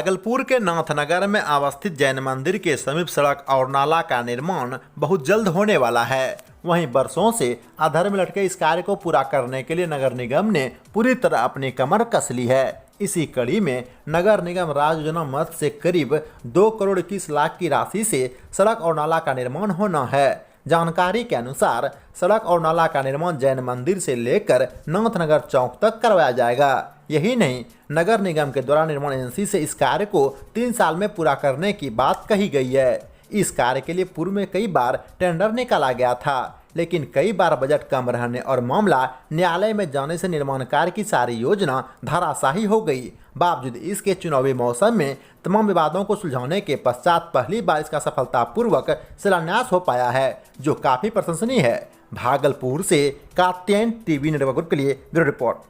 भागलपुर के नाथनगर में अवस्थित जैन मंदिर के समीप सड़क और नाला का निर्माण बहुत जल्द होने वाला है। वहीं वर्षों से अधर में लटके इस कार्य को पूरा करने के लिए नगर निगम ने पूरी तरह अपनी कमर कस ली है। इसी कड़ी में नगर निगम राज्य योजना मद से करीब 2 करोड़ 21 लाख की राशि से सड़क और नाला का निर्माण होना है। जानकारी के अनुसार सड़क और नाला का निर्माण जैन मंदिर से लेकर नाथनगर चौक तक करवाया जाएगा। यही नहीं, नगर निगम के द्वारा निर्माण एजेंसी से इस कार्य को 3 साल में पूरा करने की बात कही गई है। इस कार्य के लिए पूर्व में कई बार टेंडर निकाला गया था, लेकिन कई बार बजट कम रहने और मामला न्यायालय में जाने से निर्माण कार्य की सारी योजना धराशायी हो गई। बावजूद इसके चुनावी मौसम में तमाम विवादों को सुलझाने के पश्चात पहली बार इसका सफलतापूर्वक शिलान्यास हो पाया है, जो काफी प्रशंसनीय है। भागलपुर से कात्यायन टीवी नेटवर्क ग्रुप के लिए ब्यूरो रिपोर्ट।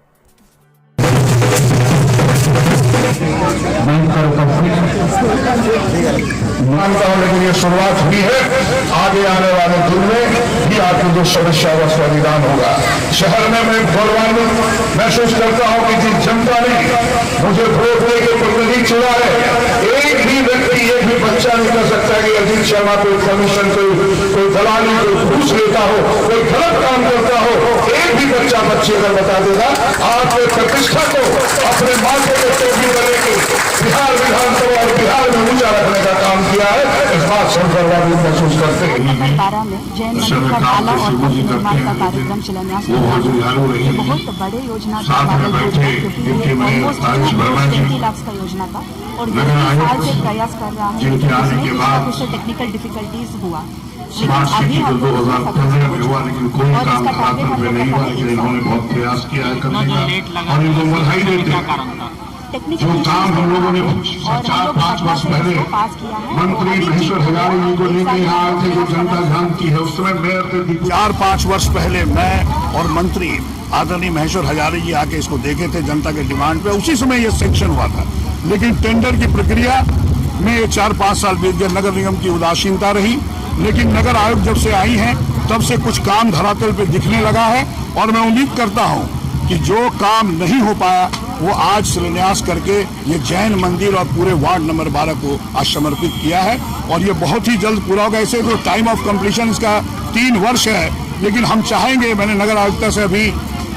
लेकिन ये शुरुआत हुई है, आगे आने वाले दिन में भी आपको जो समस्या का समाधान होगा। शहर में मैं गौरवान्वित महसूस करता हूँ कि जिस जनता ने मुझे वोट देकर प्रतिनिधि चुना है, एक भी व्यक्ति, एक भी बच्चा नहीं कर सकता कि अजीत शर्मा कोई कमीशन, कोई दलाली, कोई घूस लेता हो, कोई गलत काम करता हो, एक भी बच्चे अगर बता देगा। आपके प्रतिष्ठा को अपने माथे पे टोपी करके बिहार विधानसभा और बिहार में ऊंचा रखने का काम किया है, इस बात सुनकर महसूस करते हैं। 12 में जैन मंदिर का नाला और पथ निर्माण का कार्यक्रम शिलान्यास बहुत बड़े योजना था, क्योंकि 33 लाख का योजना था और 2 साल से प्रयास कर रहा है। कुछ टेक्निकल डिफिकल्टीज हुआ, लेकिन अभी हम लोग और इसका टारगेट बहुत प्रयास किया है करने का और इनको बधाई देते हैं। जो काम हम लोगों ने 4-5 वर्ष पहले मंत्री महेश्वर हजारी जी को लेकर यहाँ आए थे, जो जनता जानती है, उस समय मेयर थे। 4-5 वर्ष पहले मैं और मंत्री आदरणीय महेश्वर हजारी जी आके इसको देखे थे जनता के डिमांड पे, उसी समय ये सेक्शन हुआ था। लेकिन टेंडर की प्रक्रिया में 4-5 साल बीत गए, नगर निगम की उदासीनता रही। लेकिन नगर आयोग जब से आई है तब से कुछ काम धरातल पे दिखने लगा है और मैं उम्मीद करता हूँ कि जो काम नहीं हो पाया वो आज शिलान्यास करके ये जैन मंदिर और पूरे वार्ड नंबर 12 को आज समर्पित किया है और ये बहुत ही जल्द पूरा होगा। ऐसे तो टाइम ऑफ कंप्लीशन इसका 3 वर्ष है, लेकिन हम चाहेंगे, मैंने नगर आयुक्त से अभी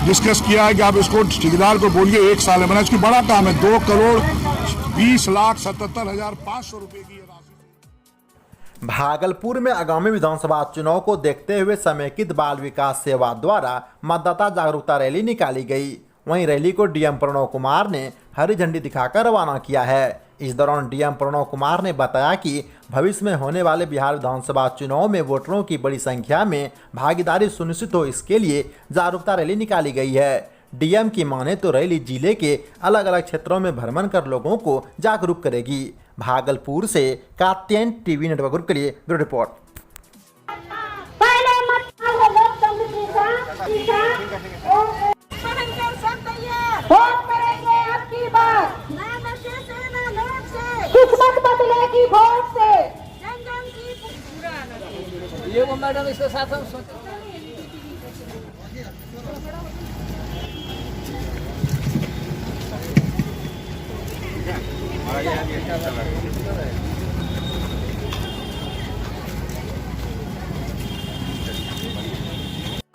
डिस्कस किया है कि आप इसको ठेकेदार को बोलिए 1 साल में बना। इसकी बड़ा काम है, 2 करोड़ 20,77,500 रुपए की राशि। भागलपुर में आगामी विधानसभा चुनाव को देखते हुए समेकित बाल विकास सेवा द्वारा मतदाता जागरूकता रैली निकाली गई। वहीं रैली को डीएम प्रणव कुमार ने हरी झंडी दिखाकर रवाना किया है। इस दौरान डीएम प्रणव कुमार ने बताया कि भविष्य में होने वाले बिहार विधानसभा चुनाव में वोटरों की बड़ी संख्या में भागीदारी सुनिश्चित हो, इसके लिए जागरूकता रैली निकाली गई है। डीएम की माने तो रैली जिले के अलग अलग क्षेत्रों में भ्रमण कर लोगों को जागरूक करेगी। भागलपुर से कात्यायन टीवी नेटवर्क ग्रुप के लिए ब्यूरो रिपोर्ट। किस्मत बदलेगी वोट से। ये वो मैडम इसके साथ हम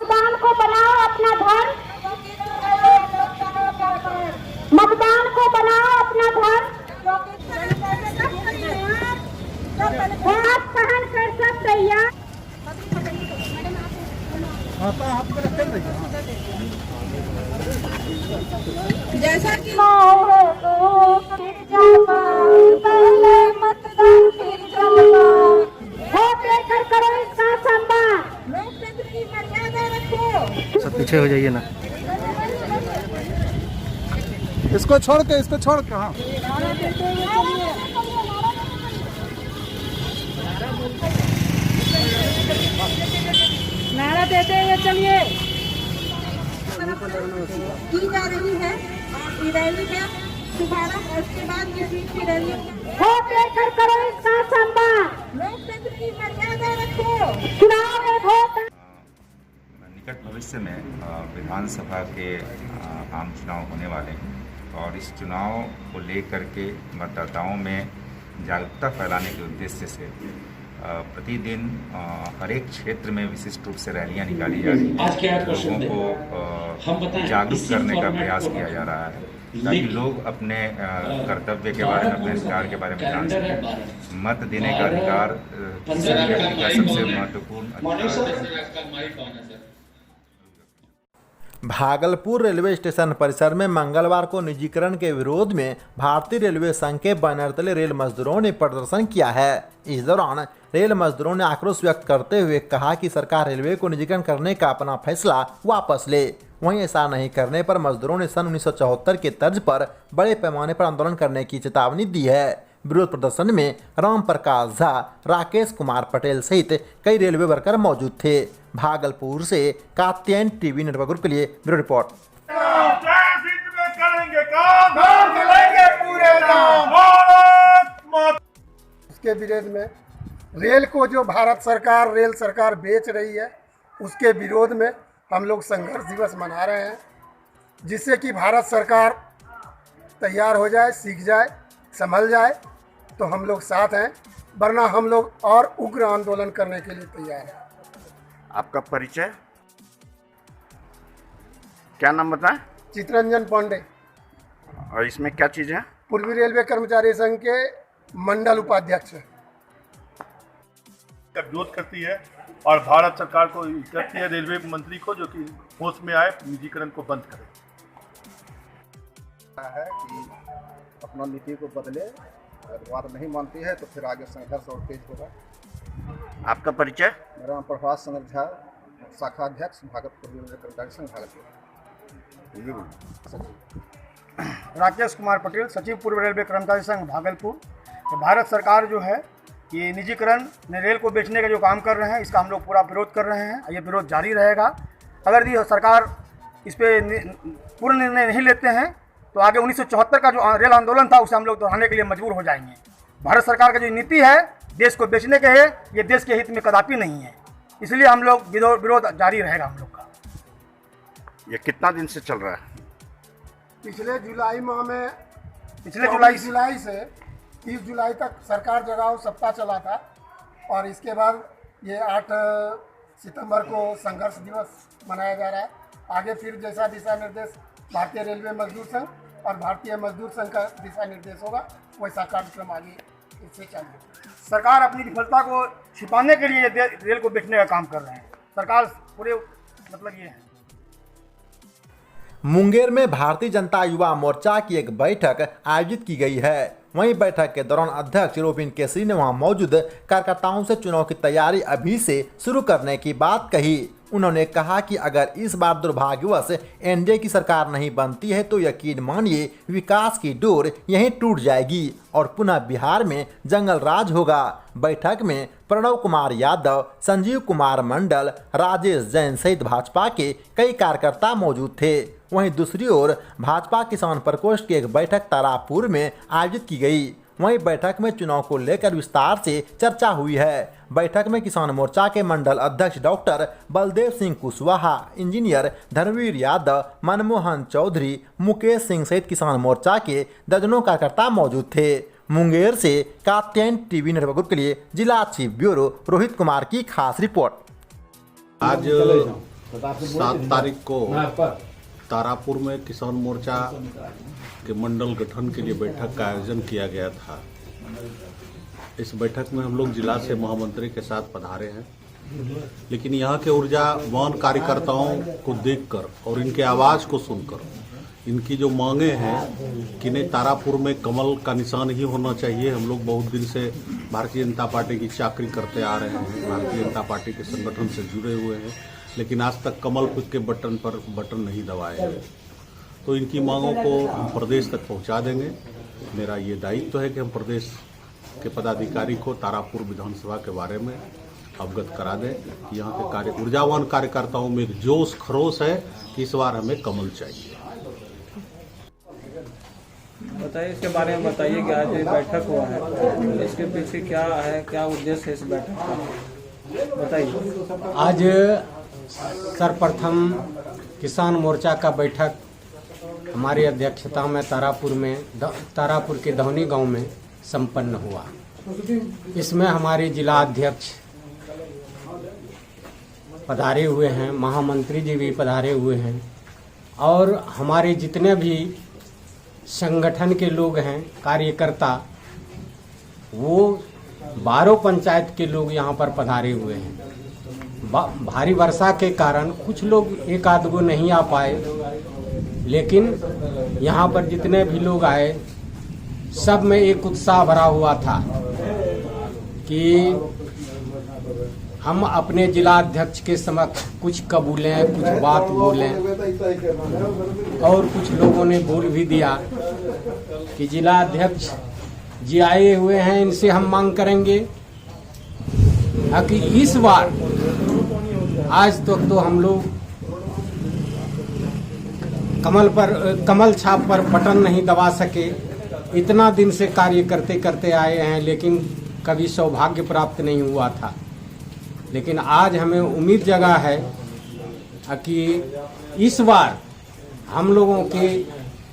मतदान को बनाओ अपना धर्म, मतदान को बनाओ अपना धर्म। आप सहन कर सब तैयार। जैसा कि पहले मतदान फिर जलवा, वोट देकर करो इसका सम्मान, लोकतंत्र की मर्यादा रखो। सब पीछे हो जाइए ना, इसको छोड़ के हाँ। नारा देते हुए चलिए। की जा रही है रैली है दोबारा, उसके बाद ये की रैली वोट देकर करो इसका सम्मान, लोकतंत्र की मर्यादा रखो। चुनाव में वोट निकट भविष्य में विधानसभा के आम चुनाव होने वाले हैं और इस चुनाव को लेकर के मतदाताओं में जागरूकता फैलाने के उद्देश्य से प्रतिदिन हर एक क्षेत्र में विशिष्ट रूप से रैलियां निकाली जा रही हैं। लोगों को जागरूक करने का प्रयास किया जा रहा है ताकि लोग अपने कर्तव्य के बारे में, अपने अधिकार के बारे में जान सकें। मत देने का अधिकार किसी व्यक्ति का सबसे महत्वपूर्ण अधिकार है। भागलपुर रेलवे स्टेशन परिसर में मंगलवार को निजीकरण के विरोध में भारतीय रेलवे संघ के बैनर तले रेल मजदूरों ने प्रदर्शन किया है। इस दौरान रेल मजदूरों ने आक्रोश व्यक्त करते हुए कहा कि सरकार रेलवे को निजीकरण करने का अपना फैसला वापस ले। वहीं ऐसा नहीं करने पर मजदूरों ने सन 1974 के तर्ज पर बड़े पैमाने पर आंदोलन करने की चेतावनी दी है। विरोध प्रदर्शन में राम प्रकाश झा, राकेश कुमार पटेल सहित कई रेलवे वर्कर मौजूद थे। भागलपुर से कात्यायन टीवी नेटवर्क ग्रुप के लिए ब्यूरो रिपोर्ट। उसके विरोध में रेल को जो भारत सरकार, रेल सरकार बेच रही है, उसके विरोध में हम लोग संघर्ष दिवस मना रहे हैं, जिससे कि भारत सरकार तैयार हो जाए, सीख जाए, संभल जाए, तो हम लोग साथ हैं, वरना हम लोग और उग्र आंदोलन करने के लिए तैयार हैं। आपका परिचय? क्या नाम बताएं? चितरंजन पांडे। और इसमें क्या चीज़ है? पूर्वी रेलवे कर्मचारी संघ के मंडल उपाध्यक्ष है। का विरोध करती है और भारत सरकार को कहती है, रेलवे मंत्री को, जो कि होश में आए, निजीकरण को बंद करे। है कि अपना नीति को बदले, अगर बात नहीं मानती है तो फिर आगे संघर्ष और तेज होगा। आपका परिचय? मेरा नाम प्रभास चंद्र झा, शाखा अध्यक्ष, भागलपुर रेलवे कर्मचारी संघ भागलपुर। राकेश कुमार पटेल, सचिव पूर्व रेलवे कर्मचारी संघ भागलपुर। भारत सरकार जो है ये निजीकरण रेल को बेचने का जो काम कर रहे हैं, इसका हम लोग पूरा विरोध कर रहे हैं। ये विरोध जारी रहेगा। अगर ये सरकार इस पर पूर्ण निर्णय नहीं लेते हैं तो आगे 1974 का जो रेल आंदोलन था उसे हम लोग दोहराने के लिए मजबूर हो जाएंगे। भारत सरकार का जो नीति है देश को बेचने के है, ये देश के हित में कदापि नहीं है। इसलिए हम लोग विरोध जारी रहेगा हम लोग का। ये कितना दिन से चल रहा है? पिछले जुलाई माह में, पिछले जुलाई से 30 जुलाई तक सरकार जगाओ सप्ताह चला था, और इसके बाद ये 8 सितंबर को संघर्ष दिवस मनाया जा रहा है। आगे फिर जैसा दिशा निर्देश भारतीय रेलवे मजदूर संघ और भारतीय मजदूर संघ का दिशा निर्देश होगा, वैसा कार्यक्रम आगे इससे चालू। सरकार अपनी विफलता को छिपाने के लिए रेल को बेचने का काम कर रहे हैं। सरकार पूरे मतलब ये है। मुंगेर में भारतीय जनता युवा मोर्चा की एक बैठक आयोजित की गई है। वहीं बैठक के दौरान अध्यक्ष रोबिन केसरी ने वहां मौजूद कार्यकर्ताओं से चुनाव की तैयारी अभी से शुरू करने की बात कही। उन्होंने कहा कि अगर इस बार दुर्भाग्यवश एनडीए की सरकार नहीं बनती है तो यकीन मानिए विकास की डोर यहीं टूट जाएगी और पुनः बिहार में जंगल राज होगा। बैठक में प्रणव कुमार यादव, संजीव कुमार मंडल, राजेश जैन सहित भाजपा के कई कार्यकर्ता मौजूद थे। वहीं दूसरी ओर भाजपा किसान प्रकोष्ठ की एक बैठक तारापुर में आयोजित की गई। वहीं बैठक में चुनाव को लेकर विस्तार से चर्चा हुई है। बैठक में किसान मोर्चा के मंडल अध्यक्ष डॉक्टर बलदेव सिंह कुशवाहा, इंजीनियर धर्मवीर यादव, मनमोहन चौधरी, मुकेश सिंह सहित किसान मोर्चा के दर्जनों कार्यकर्ता मौजूद थे। मुंगेर से कात्यायन टीवी नेटवर्क ग्रुप के लिए जिला चीफ ब्यूरो रोहित कुमार की खास रिपोर्ट। आज 7 तारीख को तारापुर में किसान मोर्चा के मंडल गठन के लिए बैठक का आयोजन किया गया था। इस बैठक में हम लोग जिला से महामंत्री के साथ पधारे हैं, लेकिन यहाँ के ऊर्जावान कार्यकर्ताओं को देखकर और इनके आवाज़ को सुनकर इनकी जो मांगे हैं कि नहीं, तारापुर में कमल का निशान ही होना चाहिए। हम लोग बहुत दिन से भारतीय जनता पार्टी की चाकरी करते आ रहे हैं, भारतीय जनता पार्टी के संगठन से जुड़े हुए हैं, लेकिन आज तक कमल के बटन पर बटन नहीं दबाए हैं। तो इनकी मांगों को हम प्रदेश तक पहुंचा देंगे। मेरा ये दायित्व है कि हम प्रदेश के पदाधिकारी को तारापुर विधानसभा के बारे में अवगत करा दें कि यहाँ के ऊर्जावान कार्यकर्ताओं में एक जोश खरोश है कि इस बार हमें कमल चाहिए। बताइए इसके बारे में, बताइए कि आज ये बैठक हुआ है, इसके पीछे क्या है, क्या उद्देश्य है इस बैठक का, बताइए। आज सर्वप्रथम किसान मोर्चा का बैठक हमारी अध्यक्षता में तारापुर के धौनी गांव में संपन्न हुआ। इसमें हमारे जिला अध्यक्ष पधारे हुए हैं, महामंत्री जी भी पधारे हुए हैं और हमारे जितने भी संगठन के लोग हैं, कार्यकर्ता, वो 12 पंचायत के लोग यहाँ पर पधारे हुए हैं। भारी वर्षा के कारण कुछ लोग एक आध गो नहीं आ पाए, लेकिन यहाँ पर जितने भी लोग आए सब में एक उत्साह भरा हुआ था कि हम अपने जिला अध्यक्ष के समक्ष कुछ कबूलें, कुछ बात बोलें। और कुछ लोगों ने बोल भी दिया कि जिला अध्यक्ष जी आए हुए हैं, इनसे हम मांग करेंगे कि इस बार आज तक तो हम लोग कमल छाप पर बटन नहीं दबा सके। इतना दिन से कार्य करते करते आए हैं, लेकिन कभी सौभाग्य प्राप्त नहीं हुआ था। लेकिन आज हमें उम्मीद जगा है कि इस बार हम लोगों के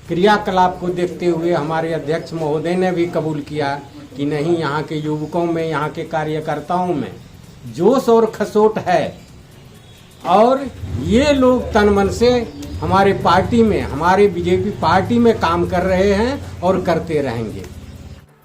क्रियाकलाप को देखते हुए हमारे अध्यक्ष महोदय ने भी कबूल किया कि नहीं, यहाँ के युवकों में, यहाँ के कार्यकर्ताओं में जोश और खसोट है और ये लोग तन मन से हमारे पार्टी में, हमारे बीजेपी पार्टी में काम कर रहे हैं और करते रहेंगे।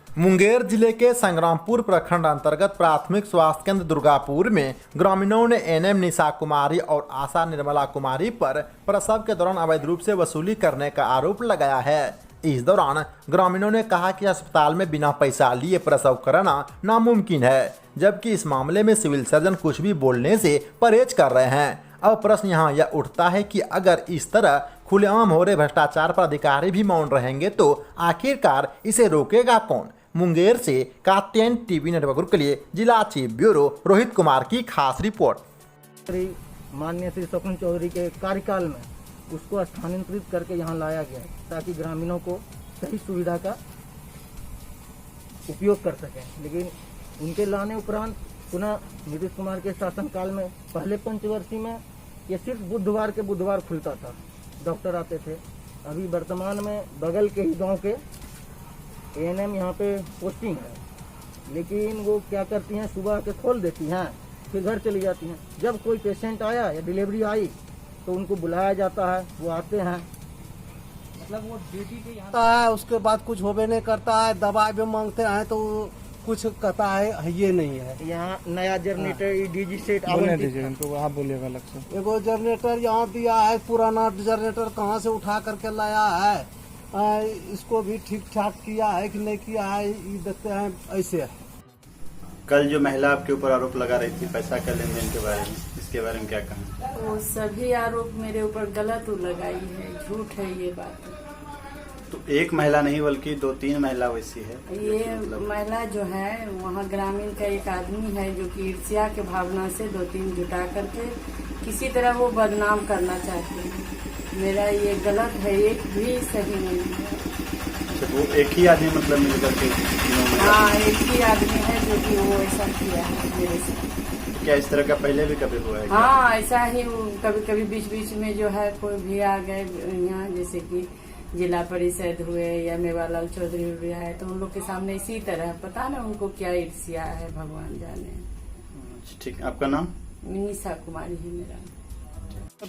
मुंगेर जिले के संग्रामपुर प्रखंड अंतर्गत प्राथमिक स्वास्थ्य केंद्र दुर्गापुर में ग्रामीणों ने एनएम निशा कुमारी और आशा निर्मला कुमारी पर प्रसव के दौरान अवैध रूप से वसूली करने का आरोप लगाया है। इस दौरान ग्रामीणों ने कहा कि अस्पताल में बिना पैसा लिए प्रसव कराना नामुमकिन है, जबकि इस मामले में सिविल सर्जन कुछ भी बोलने से परहेज कर रहे हैं। अब प्रश्न यहाँ यह उठता है कि अगर इस तरह खुलेआम हो रहे भ्रष्टाचार पर अधिकारी भी मौन रहेंगे तो आखिरकार इसे रोकेगा कौन। मुंगेर से कात्यायन टीवी नेटवर्क ग्रुप के लिए जिला चीफ ब्यूरो रोहित कुमार की खास रिपोर्ट। माननीय श्री स्वप्न चौधरी के कार्यकाल में उसको स्थानांतरित करके यहाँ लाया गया ताकि ग्रामीणों को सही सुविधा का उपयोग कर सकें। लेकिन उनके लाने उपरांत पुनः नीतीश कुमार के शासनकाल में पहले पंचवर्षीय में ये सिर्फ बुधवार के बुधवार खुलता था, डॉक्टर आते थे। अभी वर्तमान में बगल के ही गांव के एएनएम यहाँ पे पोस्टिंग है, लेकिन वो क्या करती हैं, सुबह के खोल देती हैं फिर घर चली जाती हैं। जब कोई पेशेंट आया या डिलीवरी आई तो उनको बुलाया जाता है, वो आते हैं, मतलब वो ड्यूटी पे यहाँ है, उसके बाद कुछ होबे नहीं करता है। दवाई भी मांगते हैं तो कुछ कहता है ये नहीं है। यहाँ नया जनरेटर डीजी सेट तो आप बोलिएगा अलग से। एगो जनरेटर यहाँ दिया है, पुराना जनरेटर कहाँ से उठा करके लाया है, इसको भी ठीक ठाक किया है कि नहीं किया है, ये देखते हैं ऐसे। कल जो महिला आपके ऊपर आरोप लगा रही थी पैसा का लेन देन के बारे में, इसके बारे में क्या कहें? वो सभी आरोप मेरे ऊपर गलत लगाई है, झूठ है ये बात। तो एक महिला नहीं बल्कि 2-3 महिला वैसी है। ये महिला जो है वहाँ ग्रामीण का एक आदमी है जो कि ईर्ष्या के भावना से 2-3 जुटा करके किसी तरह वो बदनाम करना चाहते हैं। मेरा ये गलत है, एक भी सही नहीं है। तो वो एक ही आदमी मतलब मिलकर के? हाँ, एक ही आदमी है जो कि वो ऐसा किया है मेरे साथ। क्या इस तरह का पहले भी कभी हुआ है? हाँ, ऐसा ही कभी कभी बीच बीच में जो है कोई भी आ गए यहाँ, जैसे कि जिला परिषद हुए या मेवालाल चौधरी हुए है, तो उन लोग के सामने इसी तरह, पता ना उनको क्या ईर्ष्या है, भगवान जाने। ठीक, आपका नाम? निशा कुमारी है मेरा।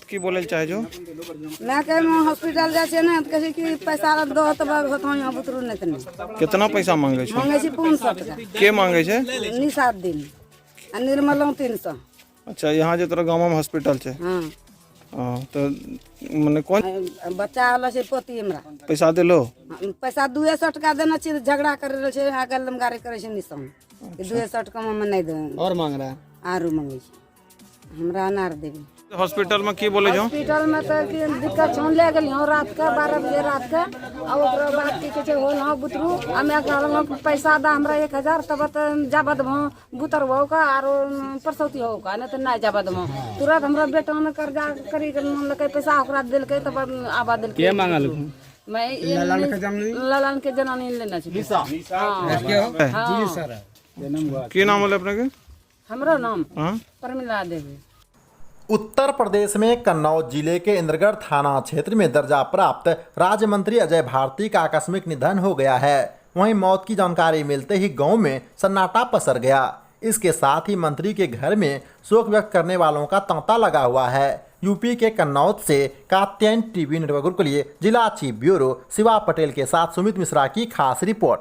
की बोले चाहे जो मैं कह हॉस्पिटल जाए ना तो कहे कि पैसा दो तो होता यहाँ बुतरू नहीं तने। कितना पैसा मांगे छे? मांगे छी 500 टका। के मांगे छे? निशा दिन आ निर्मल 300। अच्छा, यहाँ जो तोरा गाँव में हॉस्पिटल छे? हाँ। तो मने कौन बच्चा वाला से पोती हमरा पैसा देलो? पैसा 200 टका देना चाहिए, झगड़ा कर रहे छे, आगल लमगारे करे छे निशा। 200 टका में नहीं दे और मांग रहा है, आरू मांगे छी हमरा अनार देवी। हॉस्पिटल में की बोले जो? हॉस्पिटल में तो दिक्कत छन ले गेल हो रात का 12 बजे रात का, और ओकरा बाद की कहे होल हां बुतरू हमें कहलौ पैसा दा हमरा 1000 तब त जाबद भो बुतर भो का आरो परसौती हो का न त ना जाबद भो। तुरंत हमरा बेटा ने कर्जा करी के लके पैसा ओकरा देल के तब आबा देल के। के मांगल? मैं ललन के जनानी लेना छी। निशा हां जी सर। की नाम बोले अपने के? हमरा नाम परमिला देवी। उत्तर प्रदेश में कन्नौज जिले के इंद्रगढ़ थाना क्षेत्र में दर्जा प्राप्त राज्य मंत्री अजय भारती का आकस्मिक निधन हो गया है। वहीं मौत की जानकारी मिलते ही गांव में सन्नाटा पसर गया। इसके साथ ही मंत्री के घर में शोक व्यक्त करने वालों का तांता लगा हुआ है। यूपी के कन्नौज से कात्यायन टीवी नेटवर्क के लिए जिला चीफ ब्यूरो शिवा पटेल के साथ सुमित मिश्रा की खास रिपोर्ट।